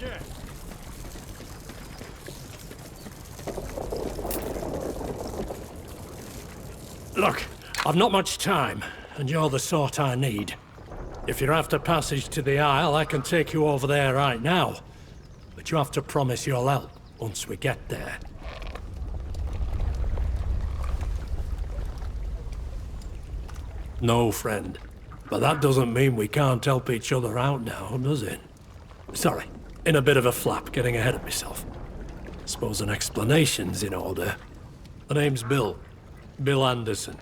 Sure. Look, I've not much time, and you're the sort I need. If you're after passage to the Isle, I can take you over there right now. But you have to promise you'll help once we get there. No, friend. But that doesn't mean we can't help each other out now, does it? Sorry, in a bit of a flap, getting ahead of myself. Suppose an explanation's in order. My name's Bill. Bill Anderson.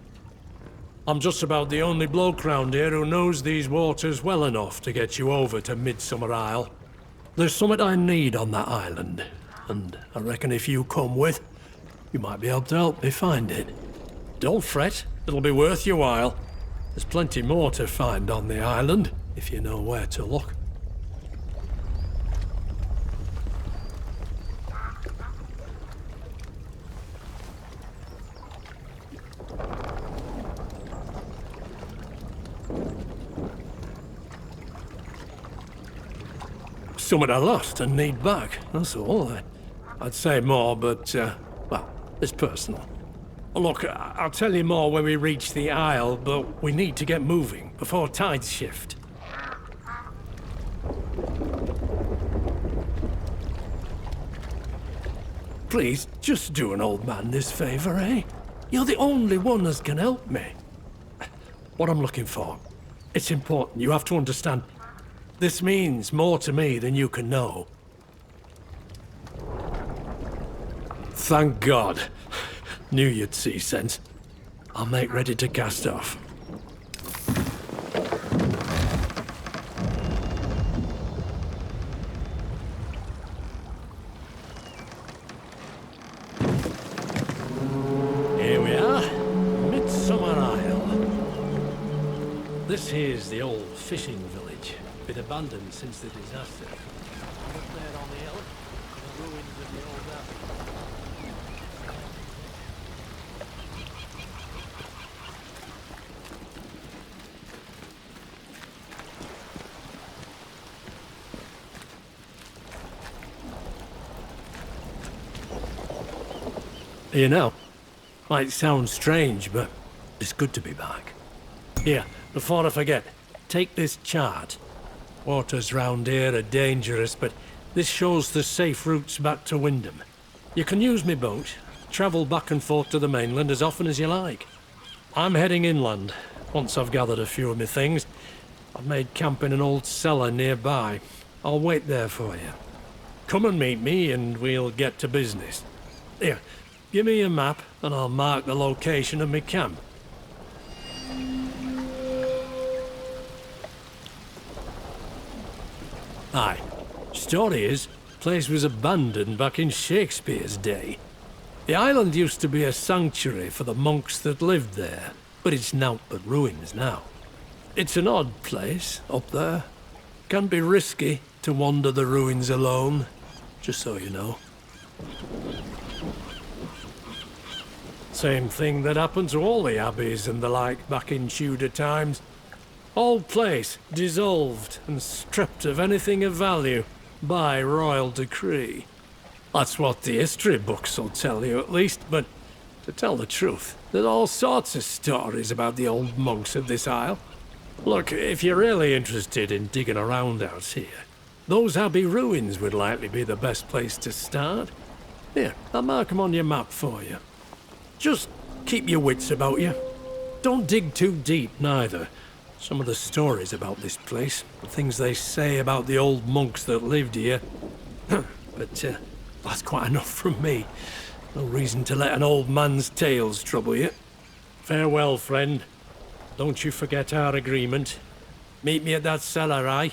I'm just about the only bloke round here who knows these waters well enough to get you over to Midsummer Isle. There's something I need on that island, and I reckon if you come with, you might be able to help me find it. Don't fret, it'll be worth your while. There's plenty more to find on the island, if you know where to look. Something I lost and need back, that's all. I'd say more, but, well, it's personal. Look, I'll tell you more when we reach the Isle, but we need to get moving before tides shift. Please, just do an old man this favor, eh? You're the only one that can help me. What I'm looking for, it's important, you have to understand. This means more to me than you can know. Thank God. Knew you'd see sense. I'll make ready to cast off. Here we are, Midsummer Isle. This here's the old fishing village. Been abandoned since the disaster. Up there on the hill, the ruins of the old abbey. You know, might sound strange, but it's good to be back. Here, before I forget, take this chart. Waters round here are dangerous, but this shows the safe routes back to Wyndham. You can use me boat, travel back and forth to the mainland as often as you like. I'm heading inland, once I've gathered a few of my things. I've made camp in an old cellar nearby. I'll wait there for you. Come and meet me and we'll get to business. Here, give me a map and I'll mark the location of my camp. Aye. Story is, the place was abandoned back in Shakespeare's day. The island used to be a sanctuary for the monks that lived there, but it's naught but ruins now. It's an odd place, up there. Can be risky to wander the ruins alone, just so you know. Same thing that happened to all the abbeys and the like back in Tudor times. Old place dissolved and stripped of anything of value by royal decree. That's what the history books will tell you at least, but to tell the truth, there's all sorts of stories about the old monks of this isle. Look, if you're really interested in digging around out here, those abbey ruins would likely be the best place to start. Here, I'll mark them on your map for you. Just keep your wits about you. Don't dig too deep, neither. Some of the stories about this place, the things they say about the old monks that lived here. But that's quite enough from me. No reason to let an old man's tales trouble you. Farewell, friend. Don't you forget our agreement. Meet me at that cellar, aye?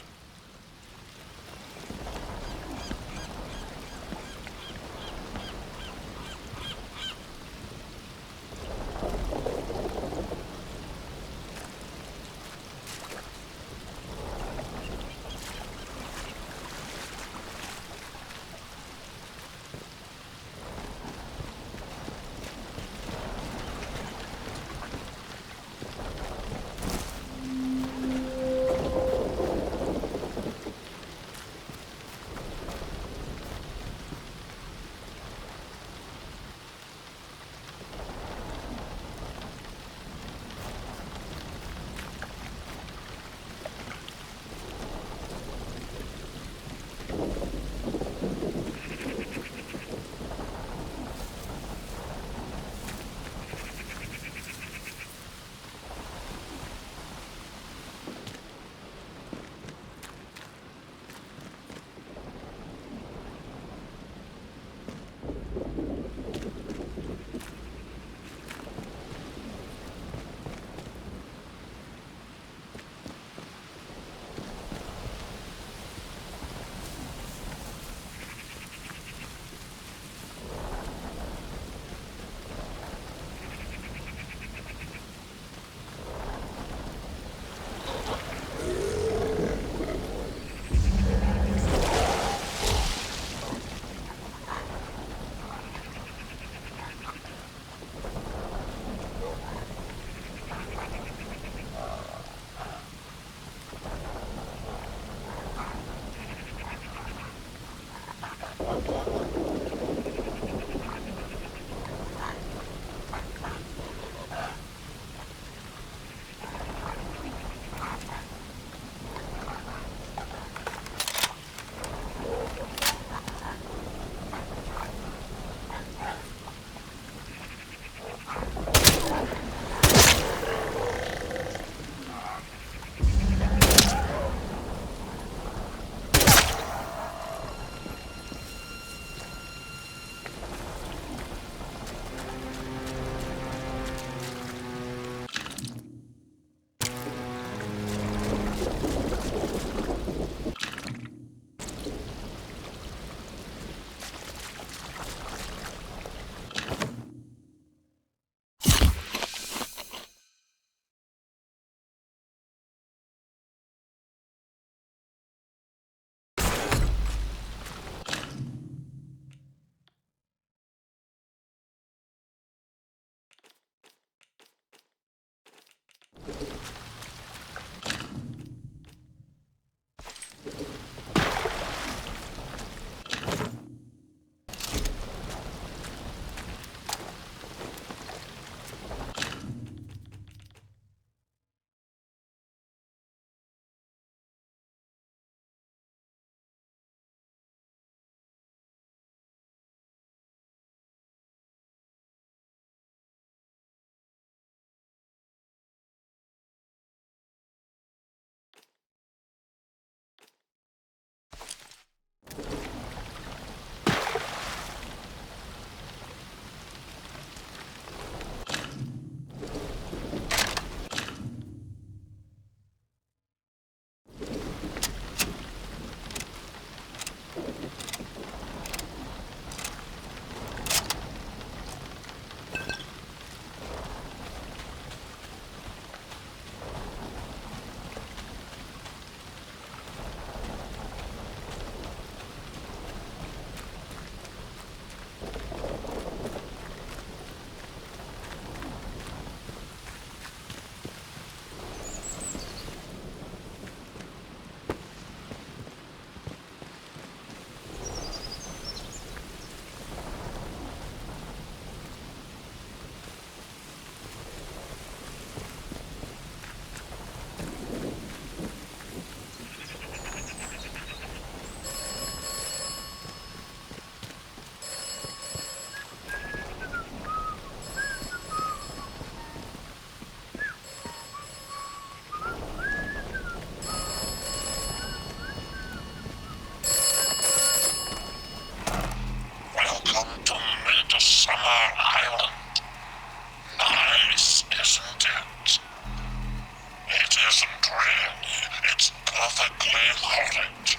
horrid.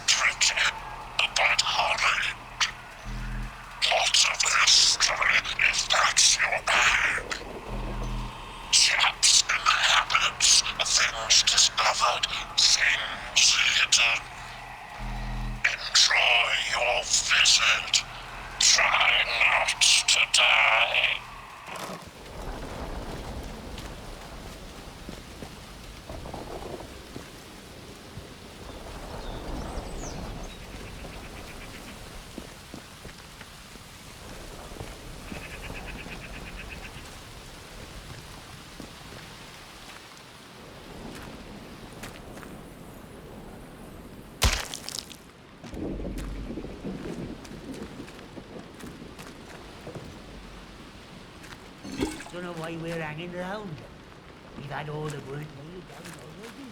Pretty, but horrid. Lots of history, if that's your bag. Chaps in habits, things discovered, things hidden. Enjoy your visit. Try not to die. Don't know why we're hanging around. We've had all the work needed done already.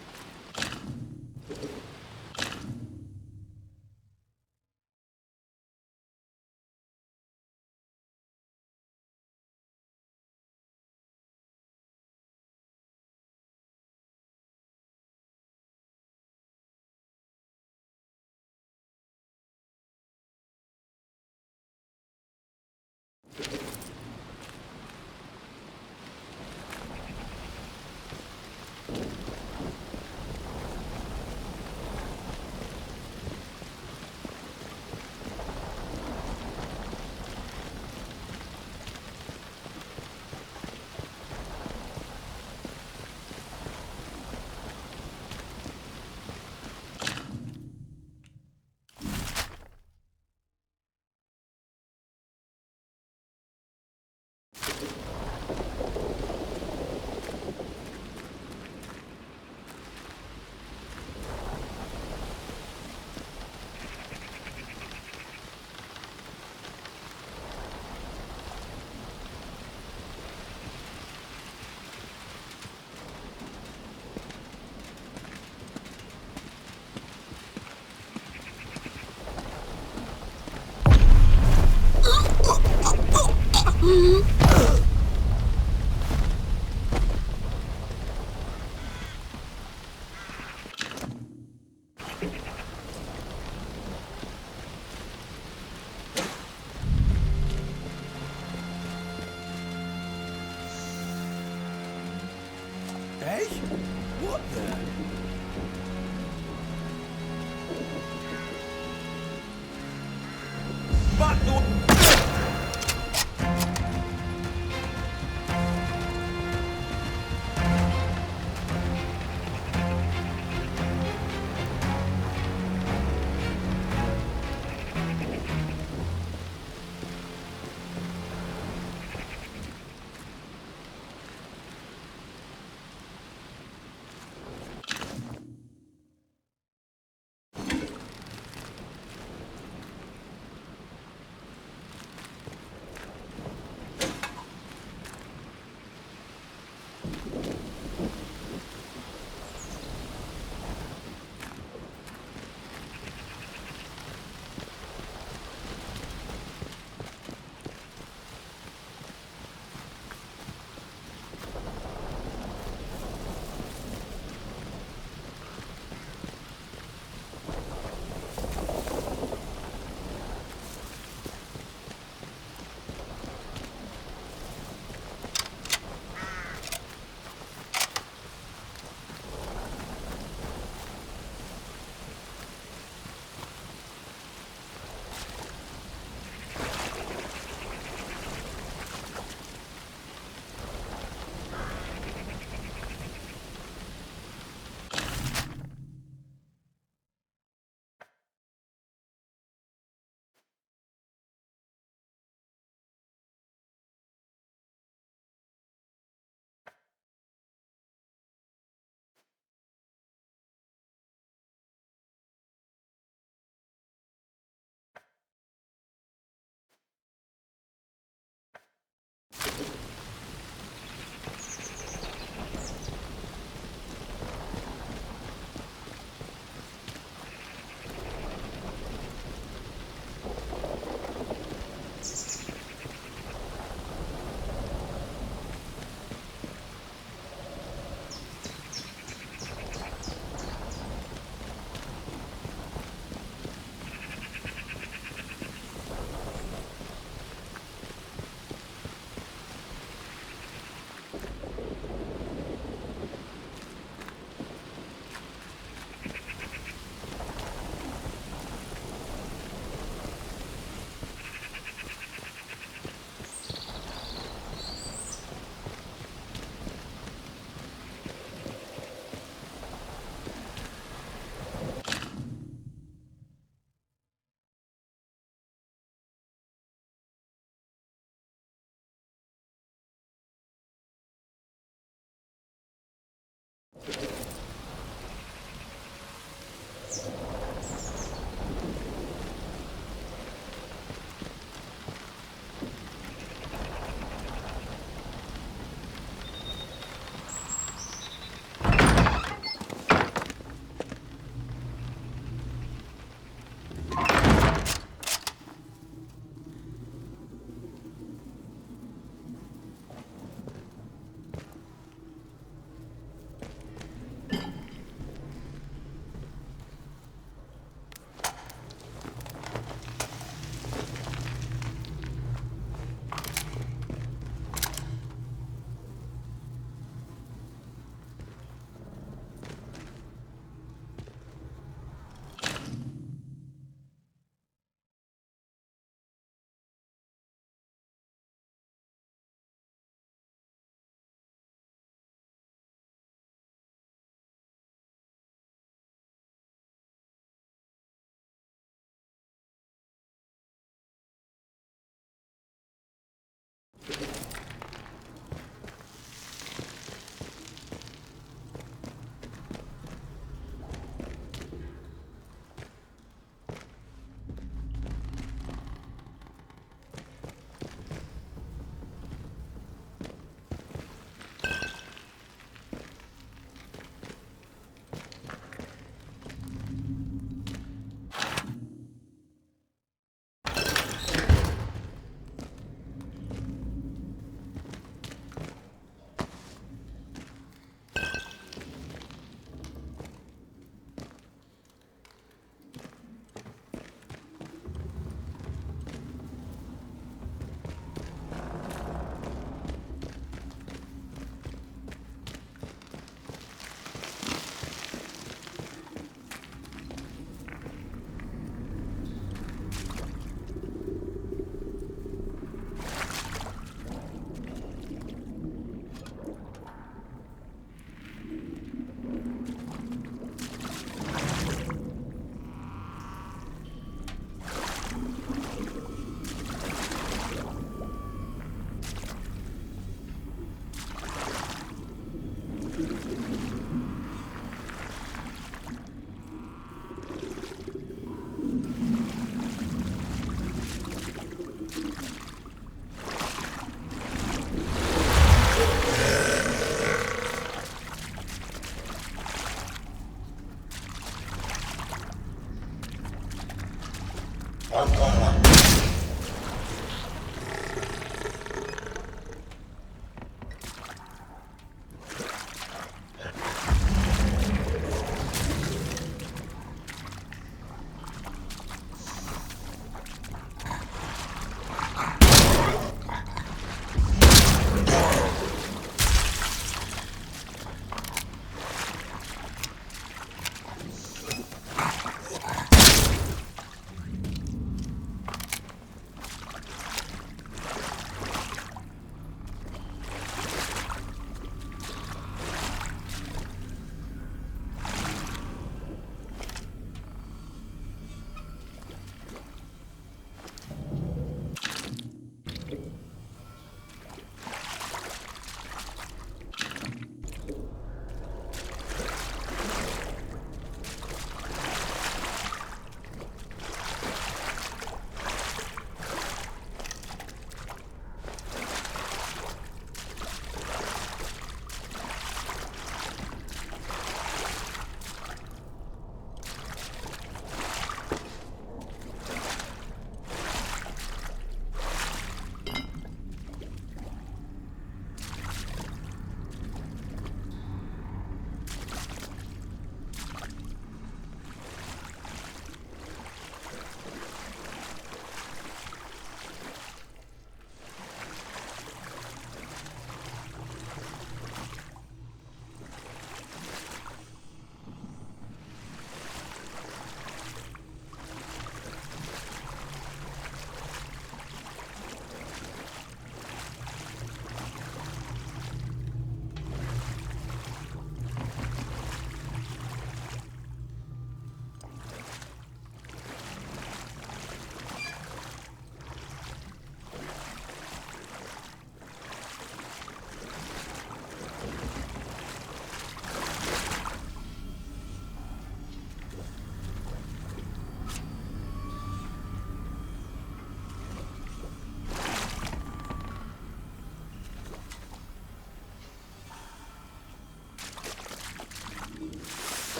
Hey? What the? But the...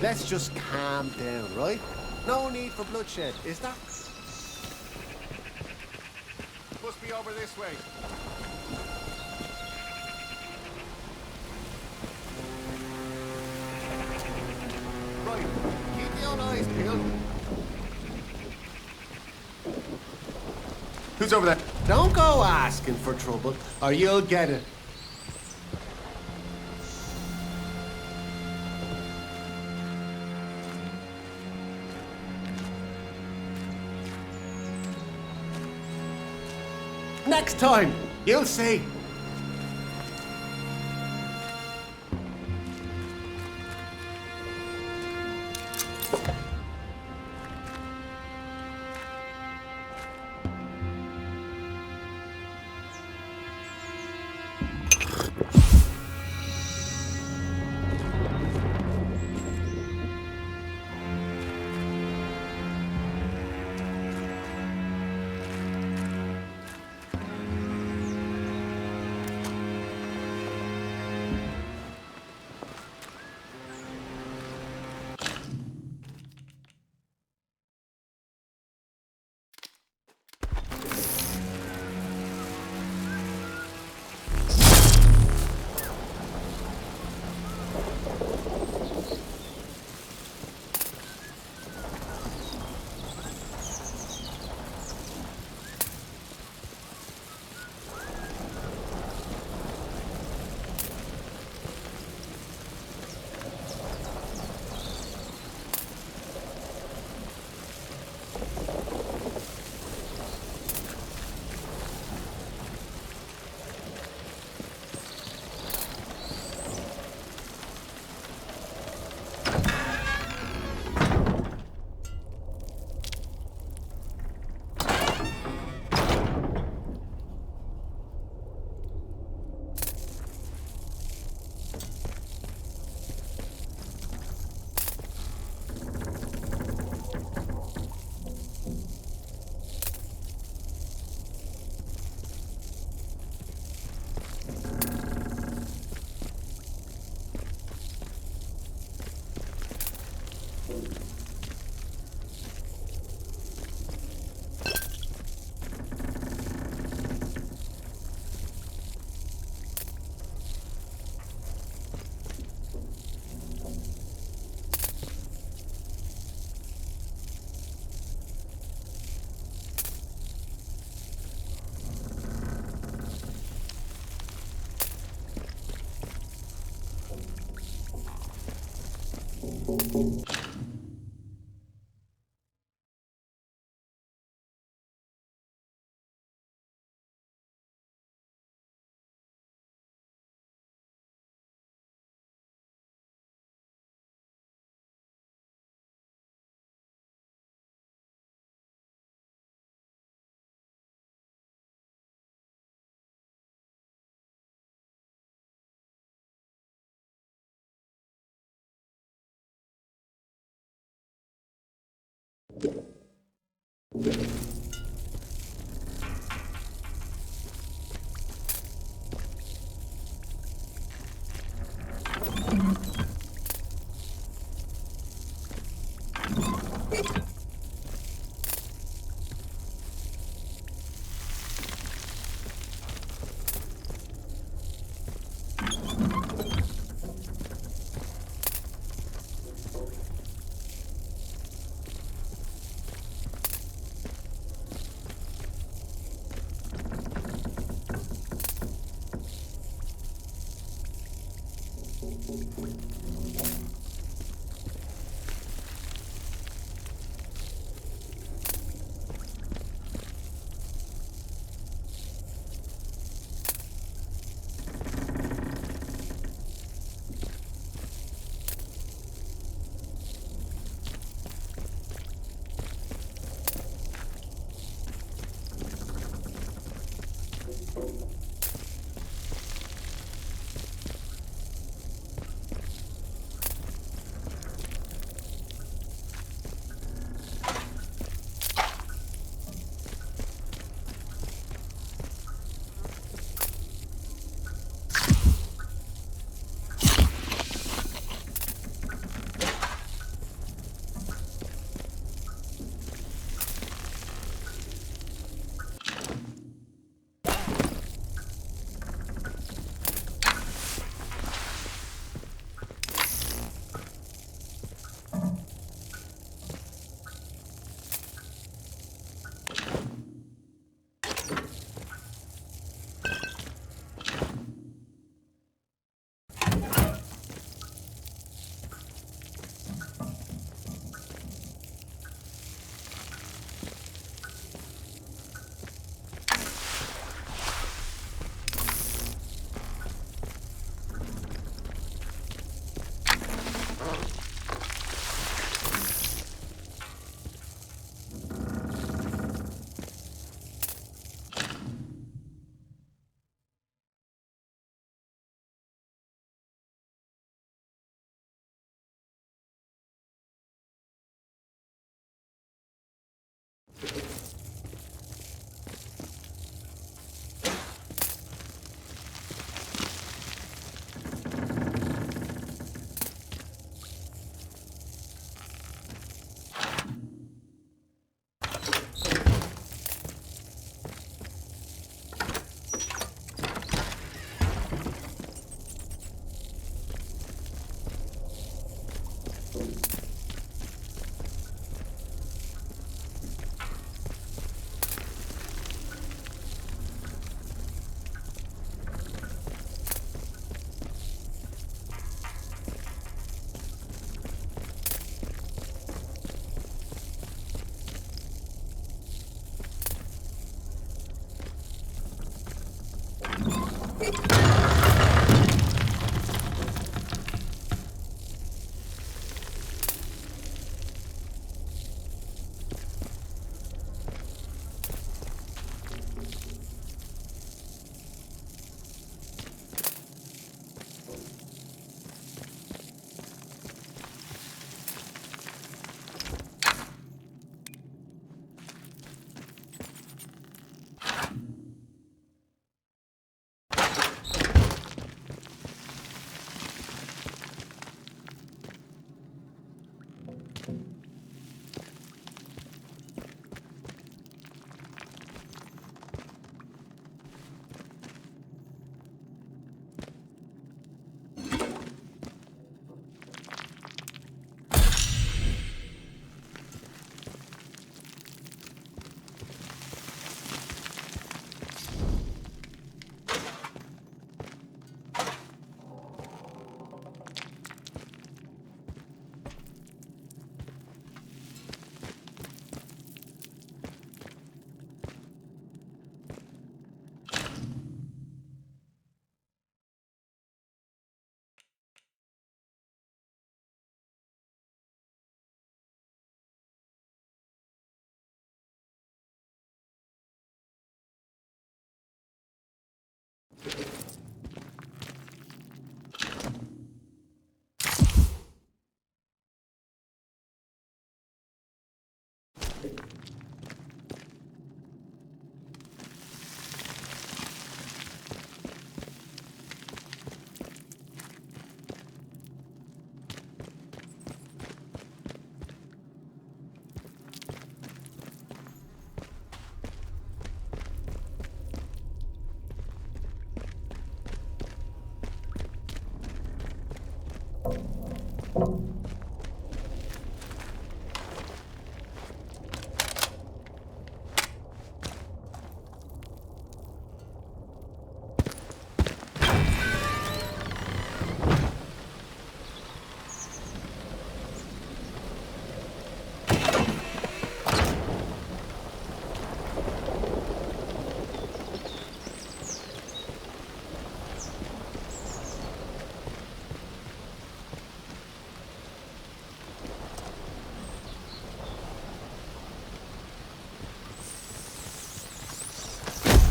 let's just calm down, right? No need for bloodshed, is there? Must be over this way. Right, keep your eyes peeled. Who's over there? Don't go asking for trouble, or you'll get it. Next time, you'll see.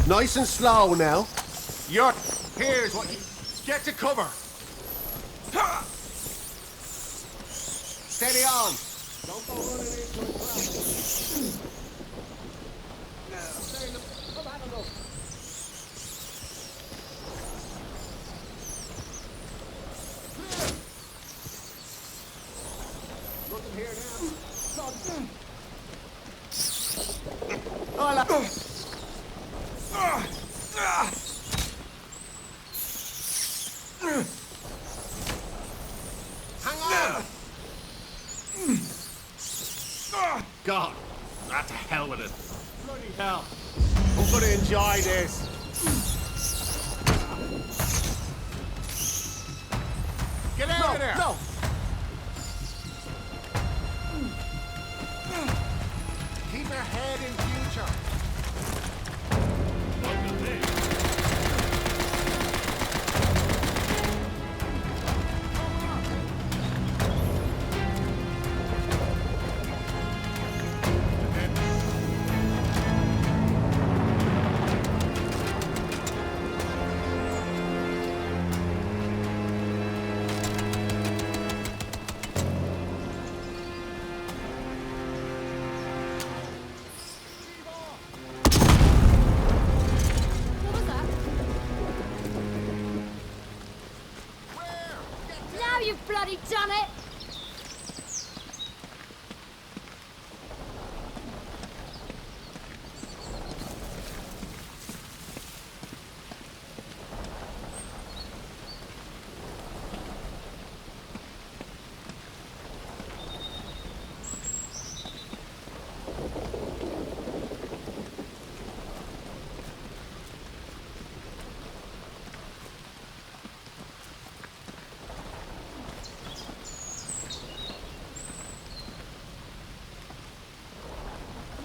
Nice and slow now. Here's what you... Get to cover. Steady on. Don't go running into a trap. Come on, go. Nothing here now. Hola. Hang on. God. Not to hell with it. Bloody hell. I'm gonna enjoy this. Get out of there. No. Keep your head in future. What was that? Now you've bloody done it!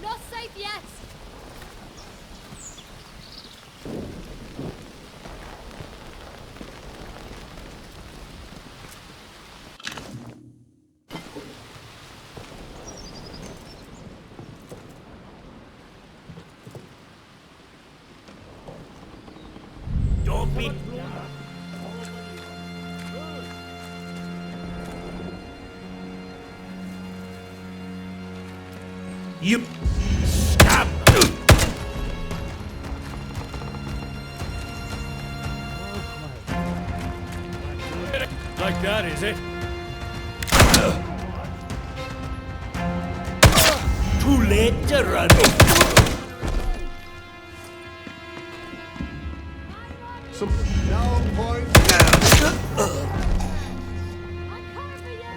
Not safe yet! Don't be... You... Stop! Like that, is it? Too late to run. No point. I'm coming for you!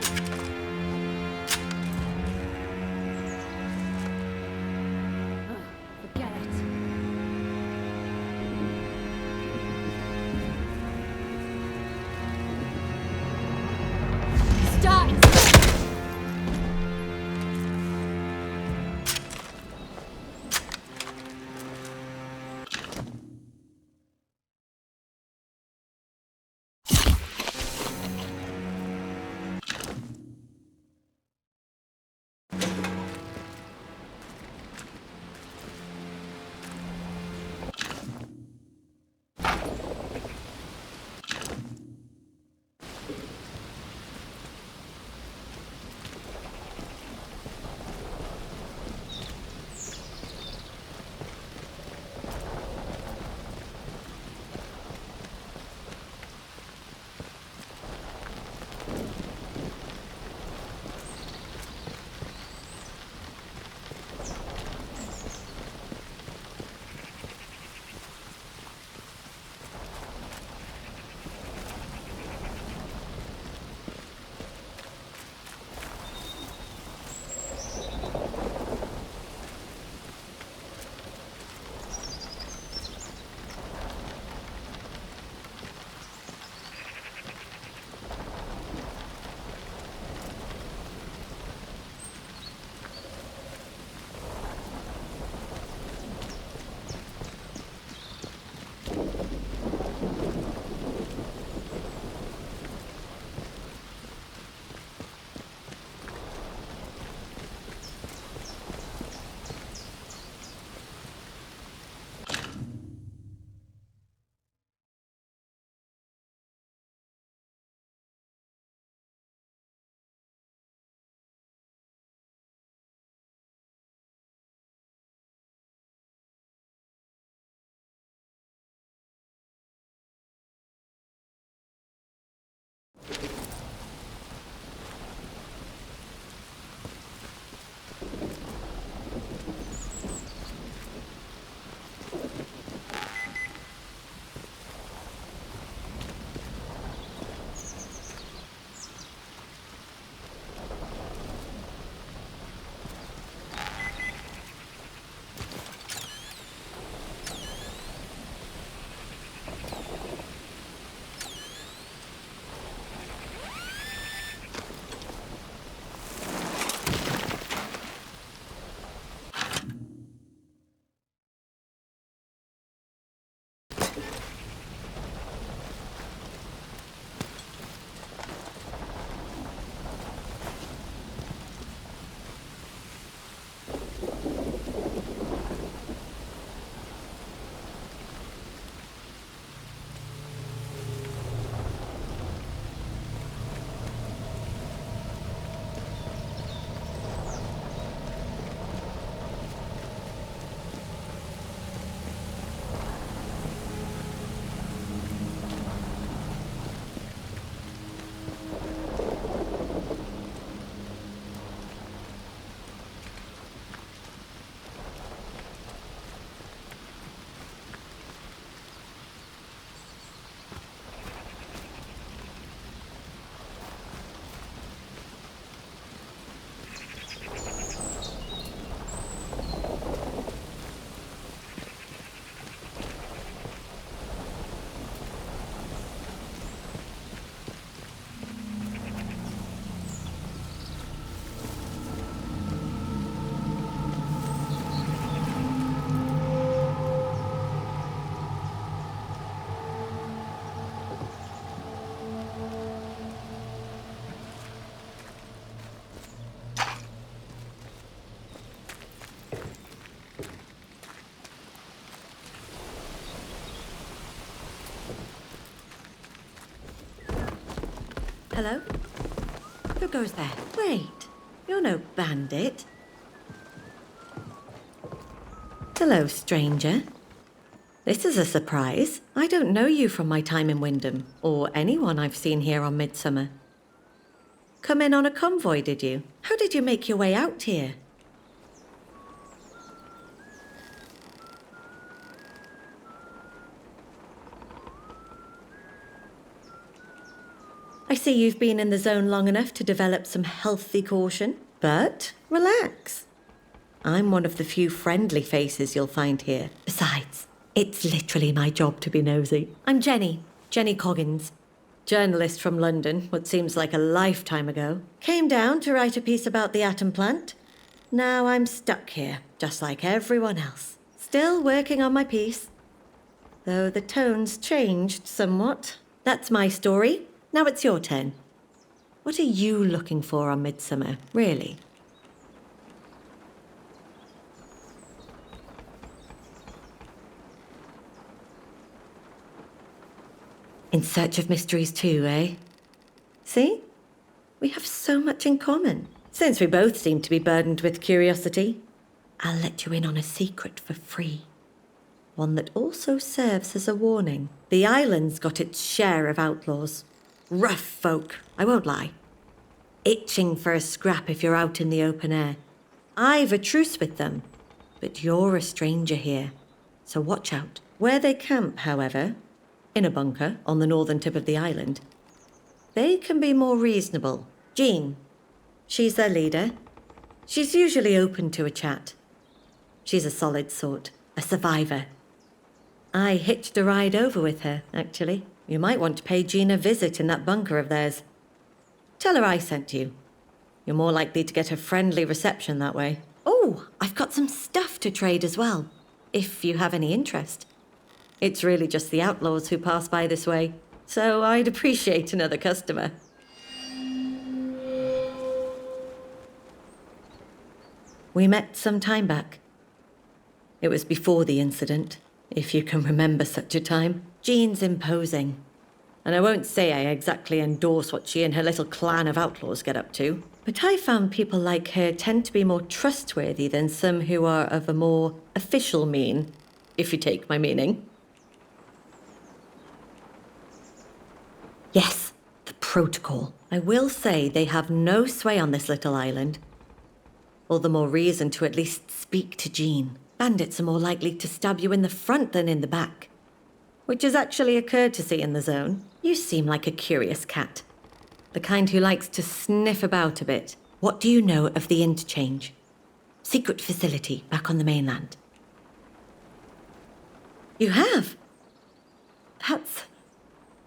Forget it. Start! Hello? Who goes there? Wait, you're no bandit. Hello, stranger. This is a surprise. I don't know you from my time in Wyndham, or anyone I've seen here on Midsummer. Come in on a convoy, did you? How did you make your way out here? I see you've been in the zone long enough to develop some healthy caution, but relax. I'm one of the few friendly faces you'll find here. Besides, it's literally my job to be nosy. I'm Jenny Coggins, journalist from London, what seems like a lifetime ago. Came down to write a piece about the atom plant. Now I'm stuck here, just like everyone else. Still working on my piece, though the tone's changed somewhat. That's my story. Now it's your turn. What are you looking for on Midsummer, really? In search of mysteries too, eh? See? We have so much in common. Since we both seem to be burdened with curiosity, I'll let you in on a secret for free. One that also serves as a warning. The island's got its share of outlaws. Rough folk, I won't lie. Itching for a scrap if you're out in the open air. I've a truce with them, but you're a stranger here, so watch out. Where they camp, however, in a bunker on the northern tip of the island, they can be more reasonable. Jean, she's their leader. She's usually open to a chat. She's a solid sort, a survivor. I hitched a ride over with her, actually. You might want to pay Jean a visit in that bunker of theirs. Tell her I sent you. You're more likely to get a friendly reception that way. Oh, I've got some stuff to trade as well, if you have any interest. It's really just the outlaws who pass by this way, so I'd appreciate another customer. We met some time back. It was before the incident, if you can remember such a time. Jean's imposing, and I won't say I exactly endorse what she and her little clan of outlaws get up to, but I found people like her tend to be more trustworthy than some who are of a more official mien, if you take my meaning. Yes, the protocol. I will say they have no sway on this little island. All the more reason to at least speak to Jean. Bandits are more likely to stab you in the front than in the back, which is actually a courtesy in the zone. You seem like a curious cat, the kind who likes to sniff about a bit. What do you know of the interchange? Secret facility back on the mainland. You have?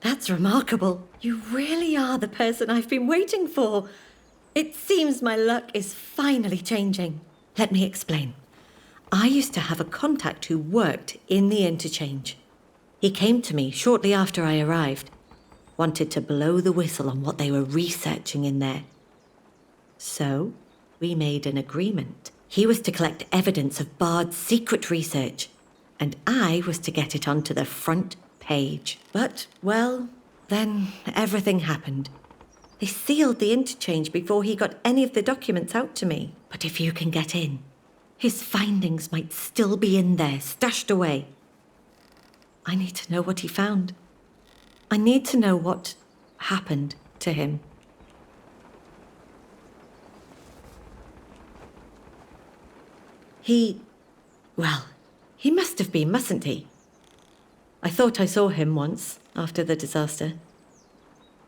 That's remarkable. You really are the person I've been waiting for. It seems my luck is finally changing. Let me explain. I used to have a contact who worked in the interchange. He came to me shortly after I arrived, wanted to blow the whistle on what they were researching in there. So, we made an agreement. He was to collect evidence of Bard's secret research, and I was to get it onto the front page. But, well, then everything happened. They sealed the interchange before he got any of the documents out to me. But if you can get in, his findings might still be in there, stashed away. I need to know what he found. I need to know what happened to him. He must have been, mustn't he? I thought I saw him once, after the disaster.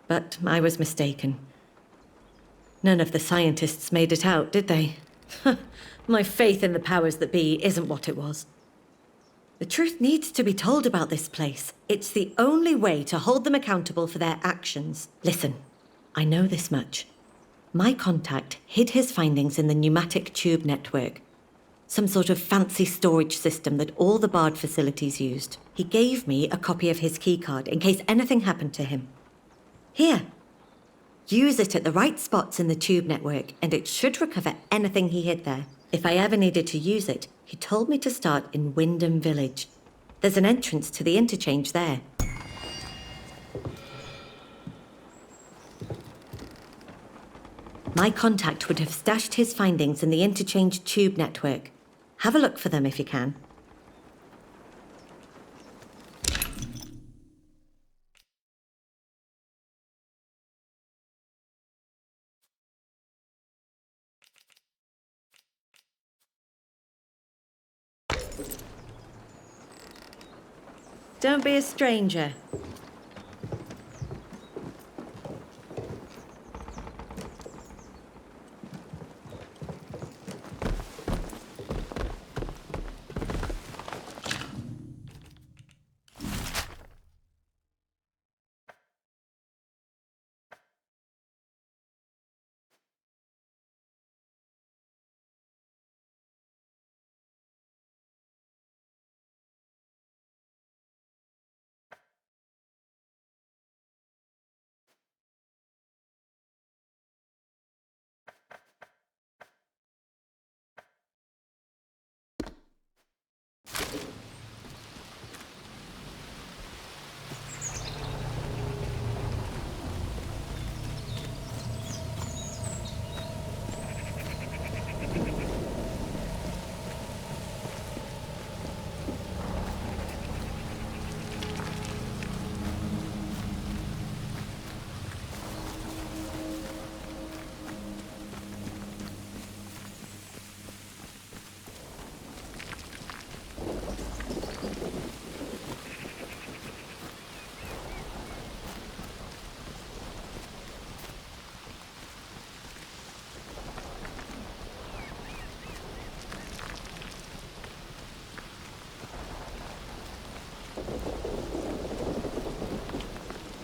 But I was mistaken. None of the scientists made it out, did they? My faith in the powers that be isn't what it was. The truth needs to be told about this place. It's the only way to hold them accountable for their actions. Listen, I know this much. My contact hid his findings in the pneumatic tube network, some sort of fancy storage system that all the Bard facilities used. He gave me a copy of his keycard in case anything happened to him. Here, use it at the right spots in the tube network and it should recover anything he hid there. If I ever needed to use it, he told me to start in Wyndham Village. There's an entrance to the interchange there. My contact would have stashed his findings in the interchange tube network. Have a look for them if you can. Don't be a stranger.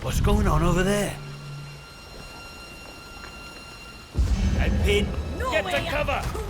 What's going on over there? Hey, Pin! Get to cover!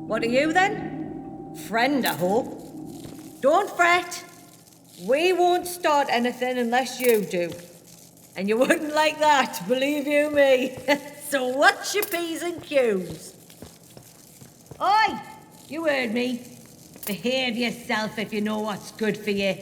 What are you then? Friend, I hope. Don't fret. We won't start anything unless you do. And you wouldn't like that, believe you me. So watch your P's and Q's. Oi! You heard me. Behave yourself if you know what's good for you.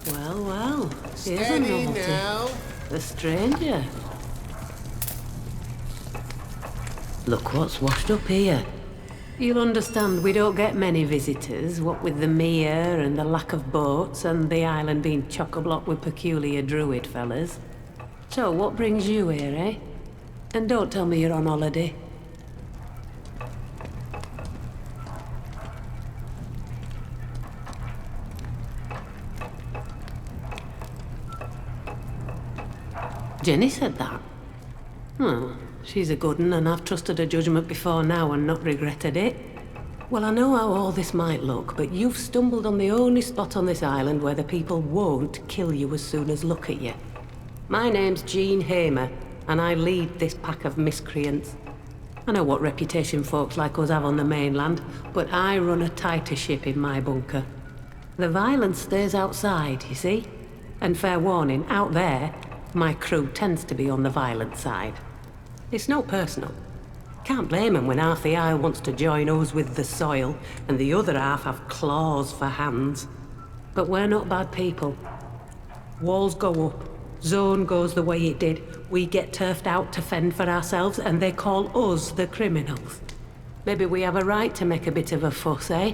Well, here's a Steady novelty. now. The stranger. Look what's washed up here. You'll understand we don't get many visitors, what with the mere and the lack of boats and the island being chock-a-block with peculiar druid fellas. So what brings you here, eh? And don't tell me you're on holiday. Jenny said that. Well, she's a good un, and I've trusted her judgment before now and not regretted it. Well, I know how all this might look, but you've stumbled on the only spot on this island where the people won't kill you as soon as look at you. My name's Jean Hamer, and I lead this pack of miscreants. I know what reputation folks like us have on the mainland, but I run a tighter ship in my bunker. The violence stays outside, you see? And fair warning, out there, my crew tends to be on the violent side. It's no personal. Can't blame 'em when half the isle wants to join us with the soil, and the other half have claws for hands. But we're not bad people. Walls go up, zone goes the way it did, we get turfed out to fend for ourselves, and they call us the criminals. Maybe we have a right to make a bit of a fuss, eh?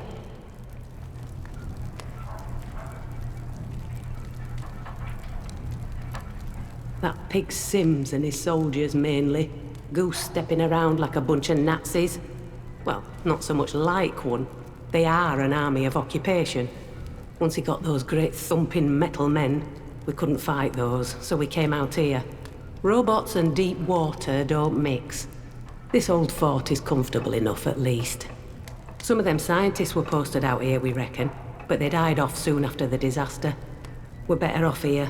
That pig Sims and his soldiers mainly. Goose-stepping around like a bunch of Nazis. Well, not so much like one. They are an army of occupation. Once he got those great thumping metal men, we couldn't fight those, so we came out here. Robots and deep water don't mix. This old fort is comfortable enough, at least. Some of them scientists were posted out here, we reckon, but they died off soon after the disaster. We're better off here.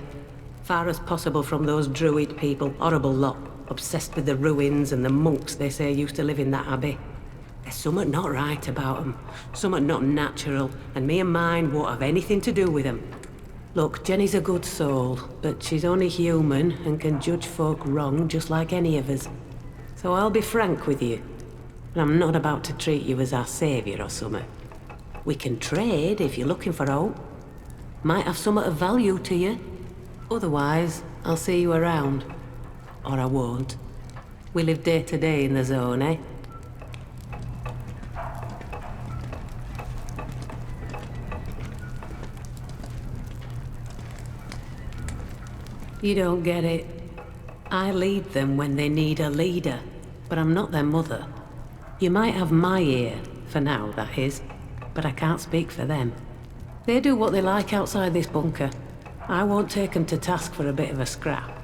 Far as possible from those druid people, horrible lot, obsessed with the ruins and the monks they say used to live in that abbey. There's something not right about them, something not natural, and me and mine won't have anything to do with them. Look, Jenny's a good soul, but she's only human and can judge folk wrong just like any of us. So I'll be frank with you, but I'm not about to treat you as our saviour or something. We can trade if you're looking for hope. Might have something of value to you. Otherwise, I'll see you around. Or I won't. We live day to day in the zone, eh? You don't get it. I lead them when they need a leader, but I'm not their mother. You might have my ear, for now, that is, but I can't speak for them. They do what they like outside this bunker. I won't take them to task for a bit of a scrap.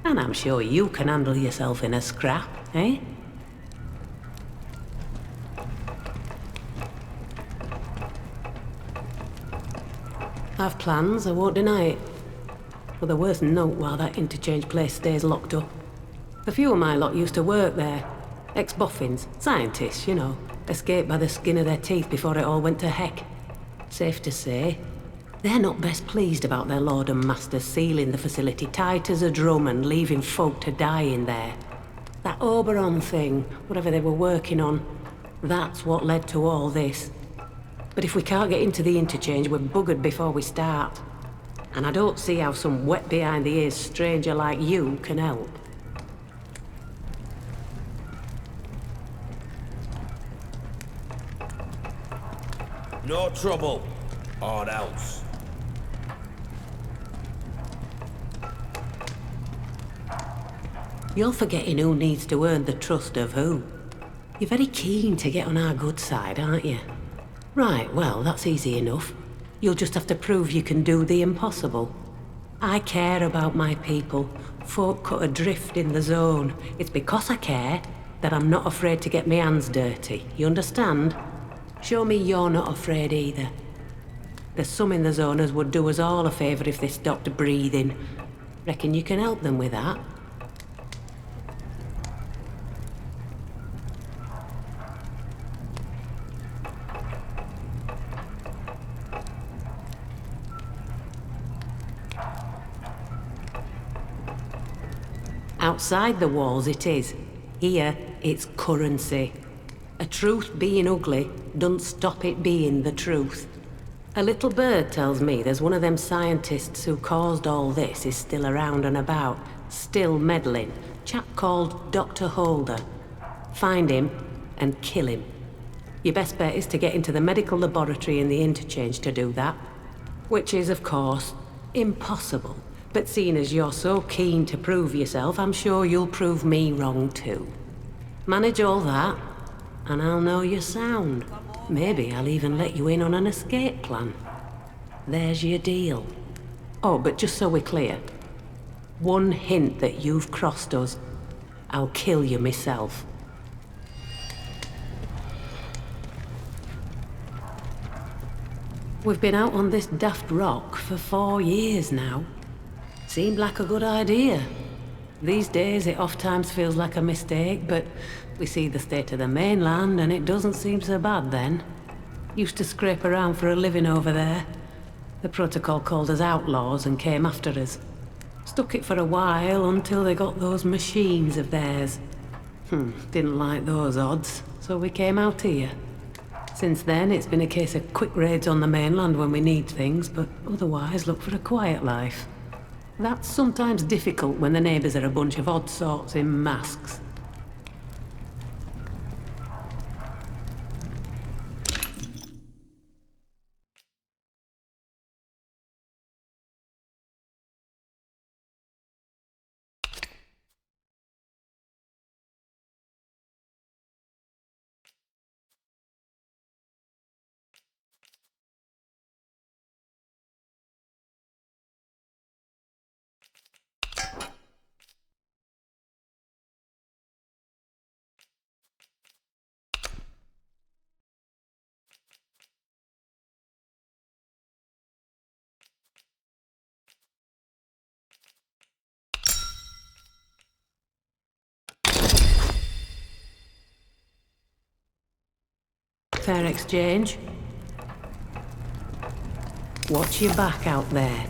And I'm sure you can handle yourself in a scrap, eh? I've plans, I won't deny it. But they're worth note while that interchange place stays locked up. A few of my lot used to work there. Ex-boffins, scientists, you know. Escaped by the skin of their teeth before it all went to heck. Safe to say, they're not best pleased about their lord and master sealing the facility tight as a drum and leaving folk to die in there. That Oberon thing, whatever they were working on, that's what led to all this. But if we can't get into the interchange, we're buggered before we start. And I don't see how some wet behind the ears stranger like you can help. No trouble. Or else. You're forgetting who needs to earn the trust of who. You're very keen to get on our good side, aren't you? Right, well, that's easy enough. You'll just have to prove you can do the impossible. I care about my people. Folk cut adrift in the zone. It's because I care that I'm not afraid to get my hands dirty. You understand? Show me you're not afraid either. There's some in the zone as would do us all a favour if they stopped breathing. Reckon you can help them with that? Outside the walls it is. Here, it's currency. A truth being ugly doesn't stop it being the truth. A little bird tells me there's one of them scientists who caused all this is still around and about, still meddling. Chap called Dr. Holder. Find him and kill him. Your best bet is to get into the medical laboratory in the interchange to do that. Which is, of course, impossible. But seeing as you're so keen to prove yourself, I'm sure you'll prove me wrong too. Manage all that, and I'll know you're sound. Maybe I'll even let you in on an escape plan. There's your deal. Oh, but just so we're clear, one hint that you've crossed us, I'll kill you myself. We've been out on this daft rock for 4 years now. Seemed like a good idea. These days it oft-times feels like a mistake, but we see the state of the mainland and it doesn't seem so bad then. Used to scrape around for a living over there. The protocol called us outlaws and came after us. Stuck it for a while until they got those machines of theirs. Didn't like those odds, so we came out here. Since then, it's been a case of quick raids on the mainland when we need things, but otherwise look for a quiet life. That's sometimes difficult when the neighbours are a bunch of odd sorts in masks. Fair exchange. Watch your back out there.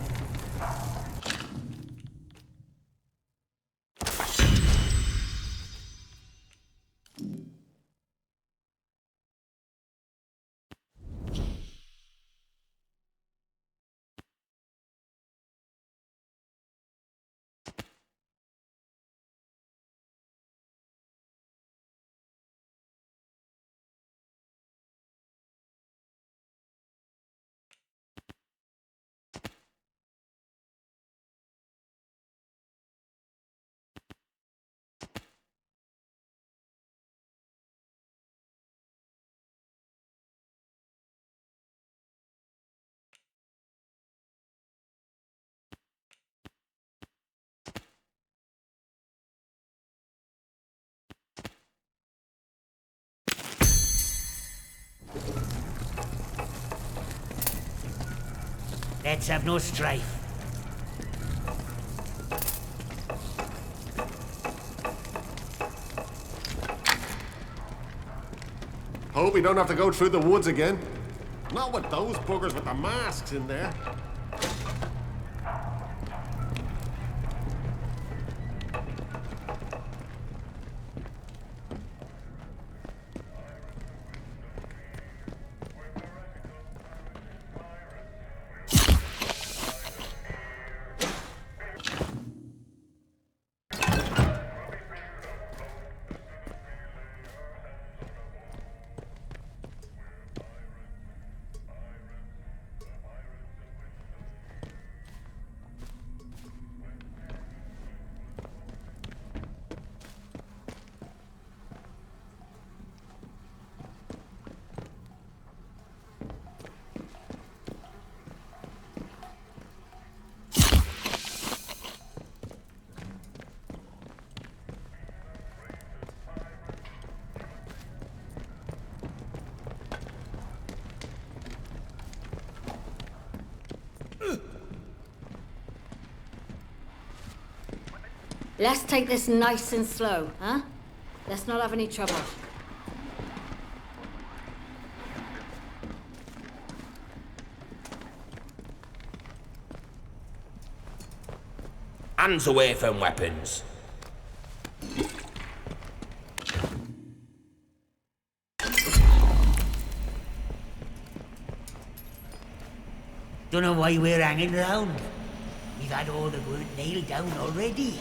Let's have no strife. Hope we don't have to go through the woods again. Not with those buggers with the masks in there. Let's take this nice and slow, huh? Let's not have any trouble. Hands away from weapons. Don't know why we're hanging around. We've had all the work nailed down already.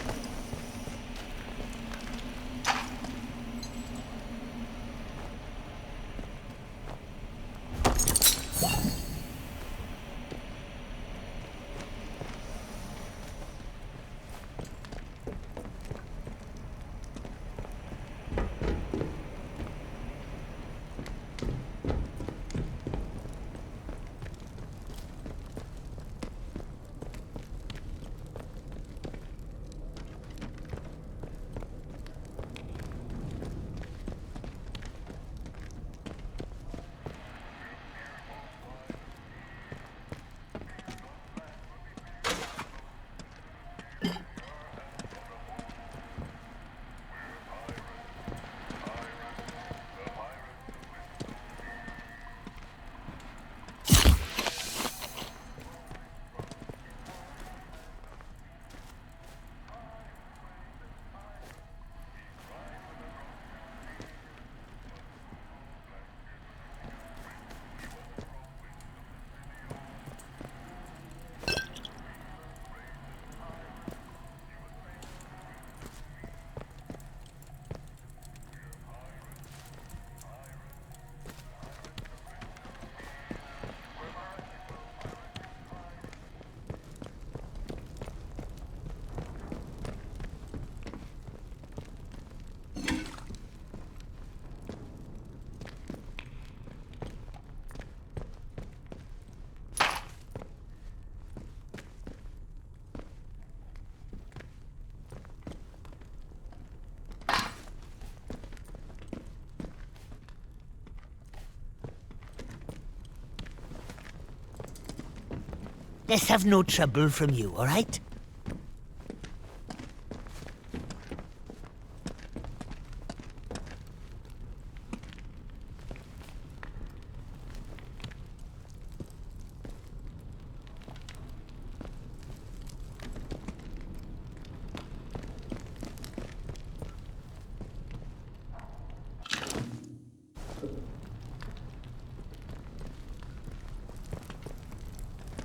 Let's have no trouble from you, all right?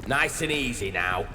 Nice and easy now.